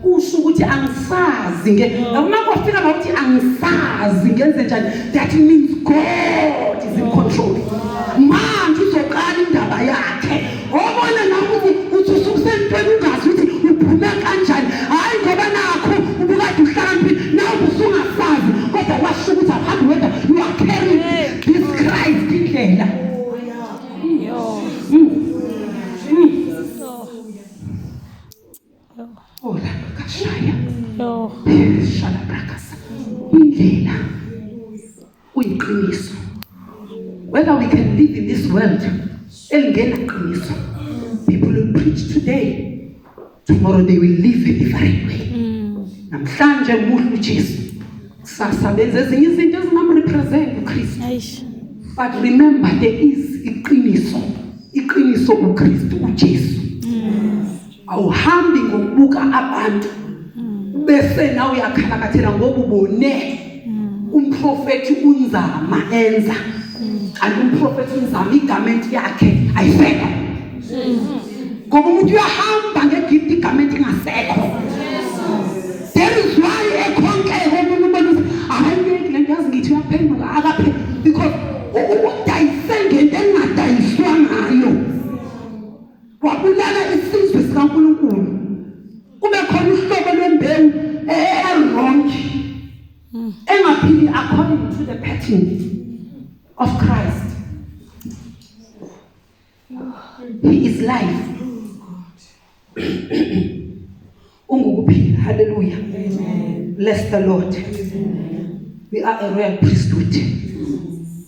usho ukuthi angisazi uma kwafika ukuthi angisazi ngenze njani, that means God is in control. Manje uzoqala indaba yakhe obona nokuthi uthi usukusentweni ungazi ukuthi uphume kanjani, hayi ngoba nakho ubukade uhlambi nawe usungasazi kodwa washo ukuthi aphambi wena you are carrying this Christ indlela. Ola kashaya shala brakasa indlela uyiqiniso. Whether we can live in this world elingena qiniso, people will preach today, tomorrow they will live a different way. Namhlanje muhlu uJesu, kusasa benza ezinye izinto ezingamrepresent uKristu. But remember, there is iqiniso uKristu uJesu. Awuhambi ngokubuka abantu bese nawe uyakhalakathela ngoba ubone umprofeti uNzama enza, kanti umprofeti uNzama igament yakhe ayisekho. Ngoba umuntu uyahamba ngegift igament ingasekho. There is why ekhonkeke umuntu ubona hayi le nto yazi ngithi uyaphenduka akaphe, because udayise ngento engadayiswa ngayo. Wabulala isizwe sikaNkulunkulu. Kube khona uhlobo lwembewu wrong engaphili according to the pattern of Christ. He is life. Ungukuphila. Hallelujah. Amen. Bless the Lord. Amen. We are a royal priesthood.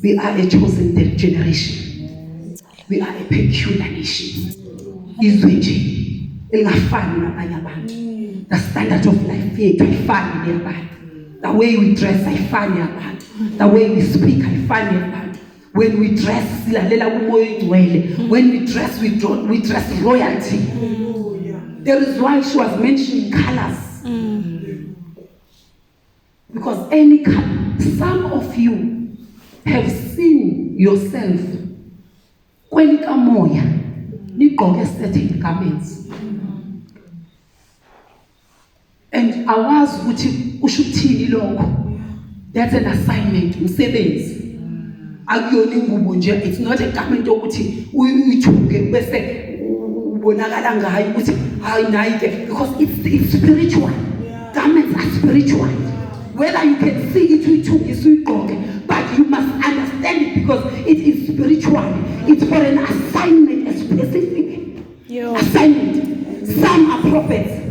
We are a chosen generation. We are a peculiar nation. Izwe elingafani nabanye abantu. The standard of life yethu ayifani neyabantu. The way we dress ayifani neyabantu. The way we speak ayifani neyabantu. When we dress silalela kumoya ingcwele. When we dress we dress royalty. There is why she was mentioning colors. Because any color, some of you have seen yourself kwenika moya nigqoke certain garments. And awazi ukuthi ushuthini lokho. That's an assignment, umsebenzi. Akuyona ingubo nje, it's not a garment ukuthi uyithuke bese ubonakala ngayo ukuthi hayi nayi, because it's spiritual. Garments are spiritual. Whether you can see it uyithuke, but you must understand it because it is spiritual. It's for an assignment, a specific assignment. Some are prophets.